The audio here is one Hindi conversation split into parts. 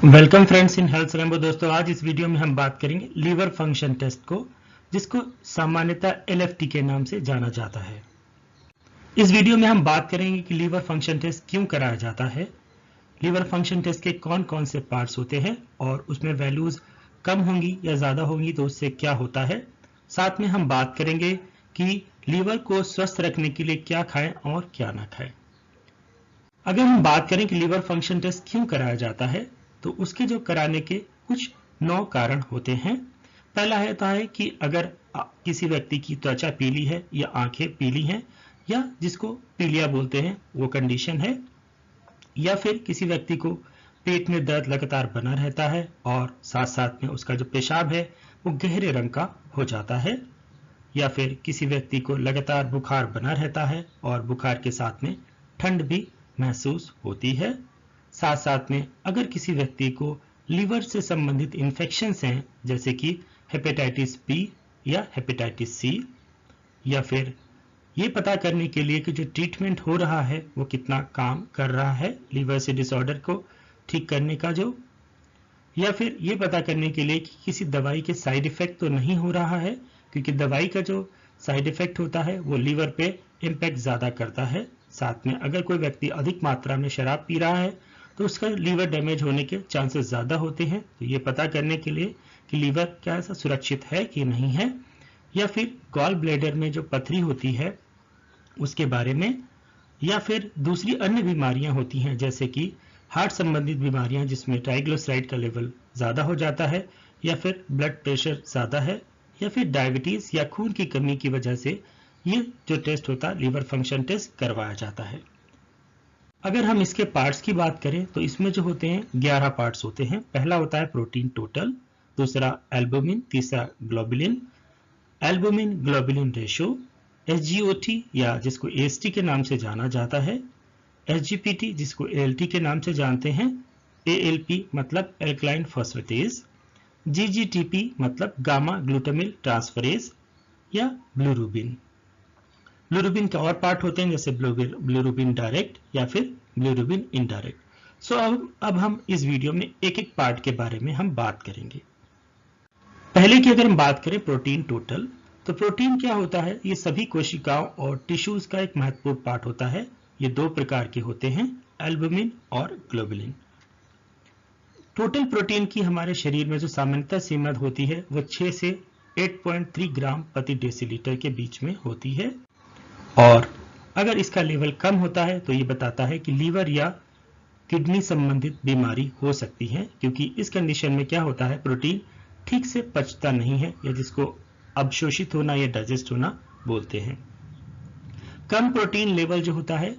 Welcome friends in health rainbow. दोस्तों, आज इस वीडियो में हम बात करेंगे लीवर फंक्शन टेस्ट को, जिसको सामान्यतः एलएफटी के नाम से जाना जाता है। इस वीडियो में हम बात करेंगे कि लीवर फंक्शन टेस्ट क्यों कराया जाता है, लीवर फंक्शन टेस्ट के कौन कौन से पार्ट्स होते हैं और उसमें वैल्यूज कम होंगी या ज्यादा होंगी तो उससे क्या होता है। साथ में हम बात करेंगे कि लीवर को स्वस्थ रखने के लिए क्या खाएं और क्या ना खाएं। अगर हम बात करें कि लीवर फंक्शन टेस्ट क्यों कराया जाता है, तो उसके जो कराने के कुछ 9 कारण होते हैं। पहला होता है कि अगर किसी व्यक्ति की त्वचा पीली है या आंखें पीली हैं या जिसको पीलिया बोलते हैं वो कंडीशन है, या फिर किसी व्यक्ति को पेट में दर्द लगातार बना रहता है और साथ साथ में उसका जो पेशाब है वो गहरे रंग का हो जाता है, या फिर किसी व्यक्ति को लगातार बुखार बना रहता है और बुखार के साथ में ठंड भी महसूस होती है। साथ साथ में अगर किसी व्यक्ति को लीवर से संबंधित इन्फेक्शंस हैं, जैसे कि हेपेटाइटिस बी या हेपेटाइटिस सी, या फिर ये पता करने के लिए कि जो ट्रीटमेंट हो रहा है वो कितना काम कर रहा है लीवर से डिसऑर्डर को ठीक करने का जो, या फिर ये पता करने के लिए कि किसी दवाई के साइड इफेक्ट तो नहीं हो रहा है, क्योंकि दवाई का जो साइड इफेक्ट होता है वो लीवर पे इम्पैक्ट ज्यादा करता है। साथ में अगर कोई व्यक्ति अधिक मात्रा में शराब पी रहा है तो उसका लीवर डैमेज होने के चांसेस ज्यादा होते हैं। तो ये पता करने के लिए कि लीवर क्या ऐसा सुरक्षित है कि नहीं है, या फिर गॉल ब्लैडर में जो पथरी होती है उसके बारे में, या फिर दूसरी अन्य बीमारियां होती हैं जैसे कि हार्ट संबंधित बीमारियां जिसमें ट्राइग्लिसराइड का लेवल ज्यादा हो जाता है, या फिर ब्लड प्रेशर ज्यादा है, या फिर डायबिटीज या खून की कमी की वजह से ये जो टेस्ट होता है लीवर फंक्शन टेस्ट करवाया जाता है। अगर हम इसके पार्ट्स की बात करें तो इसमें जो होते हैं 11 पार्ट्स होते हैं। पहला होता है प्रोटीन टोटल, दूसरा एल्बुमिन, तीसरा globulin, albumin globulin ratio, SGOT या जिसको एएसटी के नाम से जाना जाता है, एसजीपीटी जिसको एएलटी के नाम से जानते हैं, एएलपी मतलब एल्कलाइन फॉस्फेटेज, जीजीटीपी मतलब गामा ग्लूटामिल ट्रांसफरेज, या ब्लूरुबिन। ब्लूरुबिन के और पार्ट होते हैं जैसे ब्लूरुबिन डायरेक्ट या फिर ब्लूरुबिन इनडायरेक्ट। सो अब हम इस वीडियो में एक एक पार्ट के बारे में हम बात करेंगे। पहले की अगर हम बात करें प्रोटीन टोटल, तो प्रोटीन क्या होता है, ये सभी कोशिकाओं और टिश्यूज का एक महत्वपूर्ण पार्ट होता है। ये दो प्रकार के होते हैं, एल्बुमिन और ग्लोबुलिन। टोटल प्रोटीन की हमारे शरीर में जो सामान्यतः सीमा होती है वो 6 से 8.3 ग्राम प्रति डेसीलीटर के बीच में होती है, और अगर इसका लेवल कम होता है तो ये बताता है कि लीवर या किडनी संबंधित बीमारी हो सकती है, क्योंकि इस कंडीशन में क्या होता है, प्रोटीन ठीक से पचता नहीं है, या जिसको अवशोषित होना या डाइजेस्ट होना बोलते हैं। कम प्रोटीन लेवल जो होता है,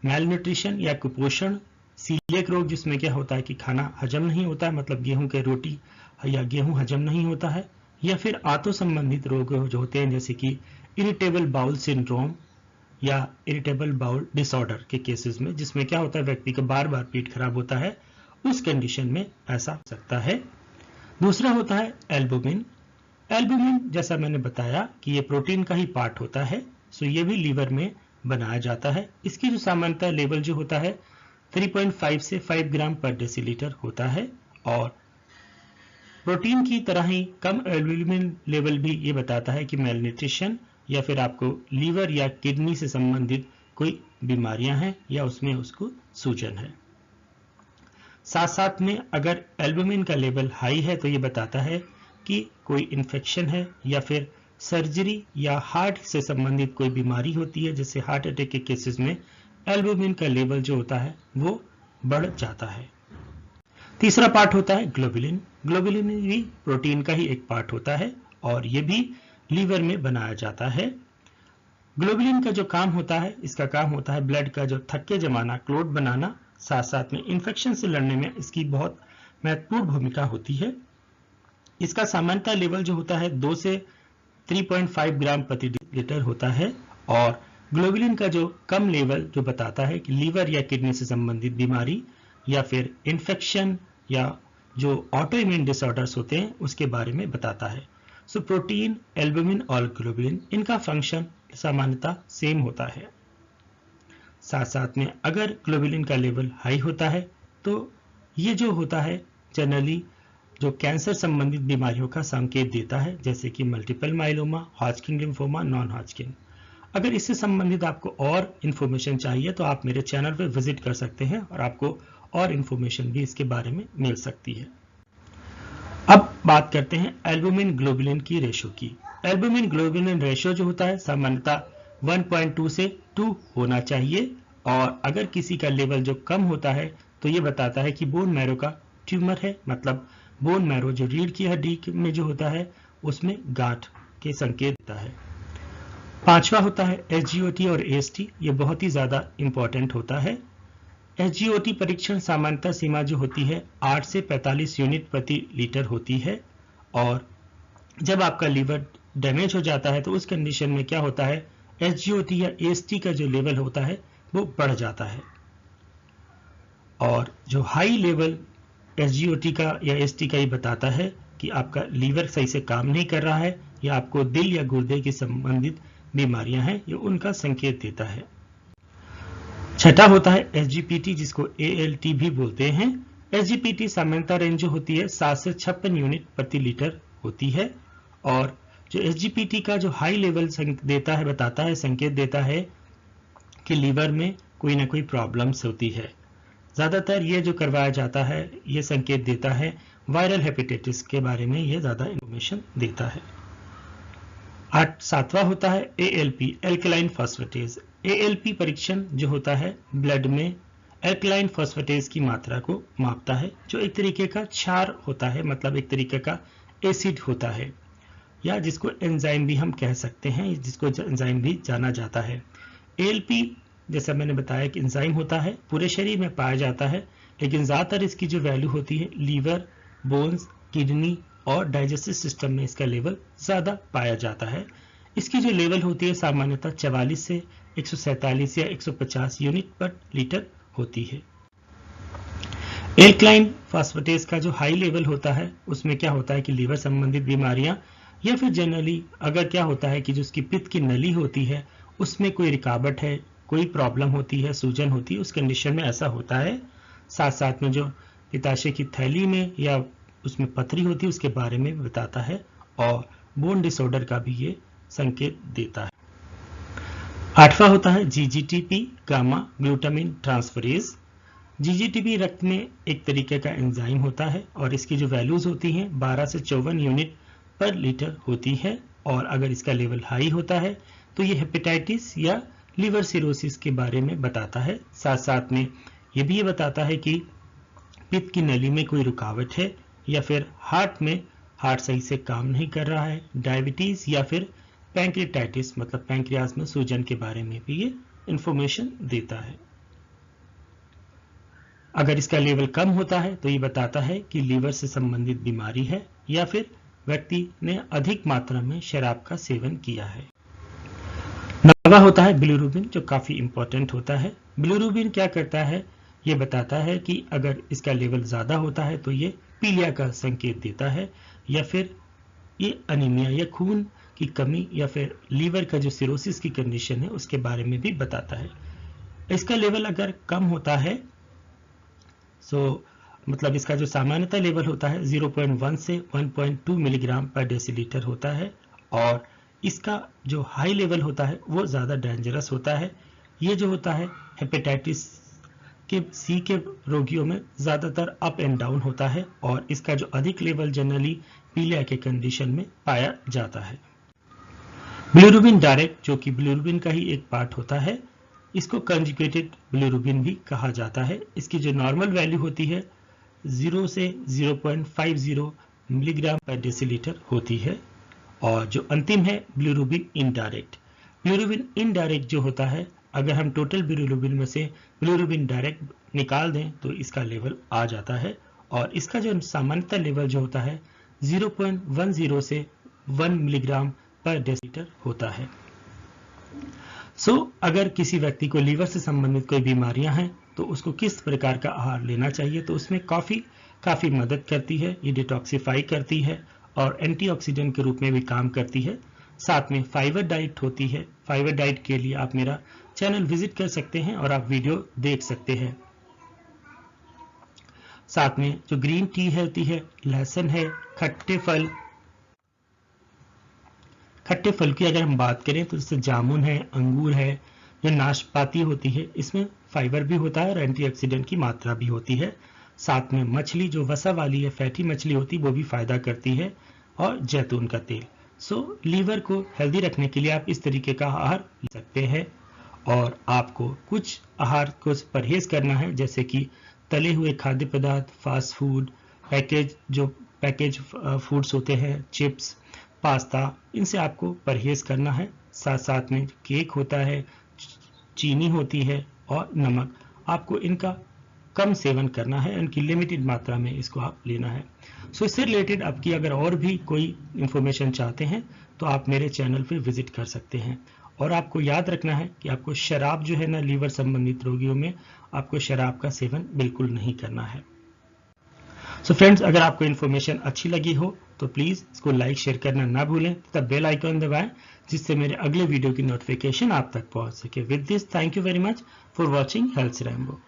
मैलन्यूट्रिशन या कुपोषण, सीलिएक रोग जिसमें क्या होता है कि खाना हजम नहीं होता है, मतलब गेहूं के रोटी या गेहूं हजम नहीं होता है, या फिर आंतों संबंधित रोग जो होते हैं जैसे कि इरिटेबल बाउल सिंड्रोम या इरिटेबल बाउल डिसऑर्डर के केसेस में, जिसमें क्या होता है व्यक्ति का बार बार पेट खराब होता है, उस कंडीशन में ऐसा हो सकता है। दूसरा होता है एल्बुमिन। एल्बुमिन जैसा मैंने बताया कि ये प्रोटीन का ही पार्ट होता है, सो ये भी लीवर में बनाया जाता है। इसकी जो सामान्यतः लेवल जो होता है 3.5 से 5 ग्राम पर डेसीलीटर होता है, और प्रोटीन की तरह ही कम एल्बुमिन लेवल भी ये बताता है कि मेलन्यूट्रिशन या फिर आपको लीवर या किडनी से संबंधित कोई बीमारियां हैं या उसमें उसको सूजन है। साथ साथ में अगर एल्बुमिन का लेवल हाई है तो ये बताता है कि कोई इन्फेक्शन है या फिर सर्जरी या हार्ट से संबंधित कोई बीमारी होती है, जैसे हार्ट अटैक के केसेस में एल्बुमिन का लेवल जो होता है वो बढ़ जाता है। तीसरा पार्ट होता है ग्लोबुलिन। ग्लोबुलिन भी प्रोटीन का ही एक पार्ट होता है और ये भी लीवर में बनाया जाता है। ग्लोबुलिन का जो काम होता है, इसका काम होता है ब्लड का जो थक्के जमाना, क्लोट बनाना, साथ साथ में इन्फेक्शन से लड़ने में इसकी बहुत महत्वपूर्ण भूमिका होती है। इसका सामान्यतः लेवल जो होता है 2 से 3.5 ग्राम प्रति लीटर होता है, और ग्लोबुलिन का जो कम लेवल जो बताता है कि लीवर या किडनी से संबंधित बीमारी या फिर इन्फेक्शन या जो ऑटो इम्यून डिसऑर्डर्स होते हैं उसके बारे में बताता है। सो प्रोटीन, एल्बुमिन और ग्लोबुलिन इनका फंक्शन सामान्यतः सेम होता है। साथ साथ में अगर ग्लोबुलिन का लेवल हाई होता है तो ये जो होता है जनरली जो कैंसर संबंधित बीमारियों का संकेत देता है, जैसे कि multiple myeloma, Hodgkin lymphoma, non Hodgkin. अगर इससे संबंधित आपको और इन्फॉर्मेशन चाहिए तो आप मेरे चैनल पर विजिट कर सकते हैं और आपको और इन्फॉर्मेशन भी इसके बारे में मिल सकती है। अब बात करते हैं एल्बुमिन ग्लोबुलिन की रेशो की। एल्बुमिन ग्लोबुलिन रेशो जो होता है सामान्यतः 1.2 से 2 होना चाहिए, और अगर किसी का लेवल जो कम होता है तो ये बताता है कि बोन मैरो का ट्यूमर है, मतलब बोन मैरो जो रीढ़ की हड्डी में जो होता है उसमें गांठ के संकेत देता है। पांचवा होता है एसजीओटी और एएसटी। ये बहुत ही ज्यादा इंपॉर्टेंट होता है। एसजीओटी परीक्षण सामान्यतः सीमा जो होती है 8 से 45 यूनिट प्रति लीटर होती है, और जब आपका लीवर डैमेज हो जाता है तो उस कंडीशन में क्या होता है, एसजीओटी या एएसटी का जो लेवल होता है वो बढ़ जाता है। और जो हाई लेवल एसजीओटी का या एएसटी का ये बताता है कि आपका लीवर सही से काम नहीं कर रहा है या आपको दिल या गुर्दे की संबंधित बीमारियां हैं, ये उनका संकेत देता है। छठा होता है एसजीपीटी, जिसको एएलटी भी बोलते हैं। एसजीपीटी सामान्यतः रेंज जो होती है 7 से 56 यूनिट प्रति लीटर होती है, और जो एसजीपीटी का जो हाई लेवल देता है, बताता है, संकेत देता है कि लीवर में कोई ना कोई प्रॉब्लम्स होती है। ज्यादातर ये जो करवाया जाता है ये संकेत देता है वायरल हेपेटाइटिस के बारे में, ये ज्यादा इंफॉर्मेशन देता है। सातवां होता है एएलपी, एल्कलाइन फॉस्फेटेज। एएलपी परीक्षण जो होता है ब्लड में एल्कलाइन फॉस्फेटेज की मात्रा को मापता है, जो एक तरीके का क्षार होता है, मतलब एक तरीके का एसिड होता है, या जिसको एंजाइम भी हम कह सकते हैं, जिसको एंजाइम भी जाना जाता है। एएलपी जैसा मैंने बताया कि एंजाइम होता है, पूरे शरीर में पाया जाता है, लेकिन ज्यादातर इसकी जो वैल्यू होती है लीवर, बोन्स, किडनी और डाइजेस्टिव सिस्टम में इसका लेवल ज्यादा पाया जाता है। इसकी जो लेवल होती है सामान्यतः 44 से 147 या 150 यूनिट पर लीटर होती है। एल्कलाइन फॉस्फेटेज का जो हाई लेवल होता है उसमें क्या होता है कि लीवर संबंधित बीमारियां, या फिर जनरली अगर क्या होता है कि जो उसकी पित्त की नली होती है उसमें कोई रुकावट है, कोई प्रॉब्लम होती है, सूजन होती है, उस कंडीशन में ऐसा होता है। साथ साथ में जो पित्ताशय की थैली में या उसमें पथरी होती है उसके बारे में बताता है, और बोन डिसऑर्डर का भी ये संकेत देता है। आठवां होता है जीजीटीपी, गामा ग्लूटामिन ट्रांसफरेज। जीजीटीपी रक्त में एक तरीके का एंजाइम होता है, और इसकी जो वैल्यूज होती हैं 12 से 54 यूनिट पर लीटर होती है, और अगर इसका लेवल हाई होता है तो ये हेपेटाइटिस या लिवर सिरोसिस के बारे में बताता है। साथ साथ में ये भी बताता है कि पित्त की नली में कोई रुकावट है, या फिर हार्ट सही से काम नहीं कर रहा है, डायबिटीज या फिर पैंक्रियाटाइटिस, मतलब पैंक्रियाज में सूजन के बारे में भी ये इंफॉर्मेशन देता है। अगर इसका लेवल कम होता है तो ये बताता है कि लीवर से संबंधित बीमारी है, या फिर व्यक्ति ने अधिक मात्रा में शराब का सेवन किया है। नवा होता है बिलिरुबिन, जो काफी इंपॉर्टेंट होता है। बिलिरुबिन क्या करता है, ये बताता है कि अगर इसका लेवल ज्यादा होता है तो ये पीलिया का संकेत देता है, या फिर ये अनीमिया या खून की कमी, या फिर लीवर का जो सिरोसिस की कंडीशन है उसके बारे में भी बताता है। इसका लेवल अगर कम होता है मतलब इसका जो सामान्यतः लेवल होता है 0.1 से 1.2 मिलीग्राम पर डेसीलीटर होता है, और इसका जो हाई लेवल होता है वो ज्यादा डेंजरस होता है। ये जो होता है हेपेटाइटिस के सी के रोगियों में ज्यादातर अप एंड डाउन होता है, और इसका जो अधिक लेवल जनरली पीलिया के कंडीशन में पाया जाता है। बिलिरुबिन डायरेक्ट, जो कि बिलिरुबिन का ही एक पार्ट होता है, इसको कंजुगेटेड बिलिरुबिन भी कहा जाता है। इसकी जो नॉर्मल वैल्यू होती है 0 से 0.50 मिलीग्राम पर डेसीलीटर होती है, और जो अंतिम है बिलिरुबिन इनडायरेक्ट। बिलिरुबिन इनडायरेक्ट जो होता है, अगर हम टोटल बिलिरुबिन में से बिलिरुबिन डायरेक्ट निकाल दें तो इसका लेवल आ जाता है, और इसका जो सामान्यतः लेवल जो होता है 0.10 से 1 मिलीग्राम पर डेसीलीटर होता है। अगर किसी व्यक्ति को लीवर से संबंधित कोई बीमारियां हैं तो उसको किस प्रकार का आहार लेना चाहिए, तो उसमें कॉफी काफी मदद करती है, ये डिटॉक्सिफाई करती है और एंटीऑक्सीडेंट के रूप में भी काम करती है। साथ में फाइबर डाइट होती है। फाइबर डाइट के लिए आप मेरा चैनल विजिट कर सकते हैं और आप वीडियो देख सकते हैं। साथ में जो ग्रीन टी है होती है, लहसुन है, खट्टे फल की अगर हम बात करें तो जैसे जामुन है, अंगूर है, जो नाशपाती होती है, इसमें फाइबर भी होता है और एंटीऑक्सीडेंट की मात्रा भी होती है। साथ में मछली जो वसा वाली है, फैटी मछली होती है, वो भी फायदा करती है, और जैतून का तेल। सो लीवर को हेल्दी रखने के लिए आप इस तरीके का आहार ले सकते हैं। और आपको कुछ आहार को परहेज करना है, जैसे कि तले हुए खाद्य पदार्थ, फास्ट फूड, पैकेज फूड्स होते हैं, चिप्स, पास्ता, इनसे आपको परहेज करना है। साथ साथ में केक होता है, चीनी होती है और नमक, आपको इनका कम सेवन करना है, इनकी लिमिटेड मात्रा में इसको आप लेना है। सो इससे रिलेटेड आपकी अगर और भी कोई इंफॉर्मेशन चाहते हैं तो आप मेरे चैनल पे विजिट कर सकते हैं। और आपको याद रखना है कि आपको शराब जो है ना, लीवर संबंधित रोगियों में आपको शराब का सेवन बिल्कुल नहीं करना है। सो फ्रेंड्स, अगर आपको इन्फॉर्मेशन अच्छी लगी हो तो प्लीज इसको लाइक शेयर करना ना भूलें तथा बेल आइकॉन दबाएं, जिससे मेरे अगले वीडियो की नोटिफिकेशन आप तक पहुंच सके। With this, thank you very much for watching health Rambo.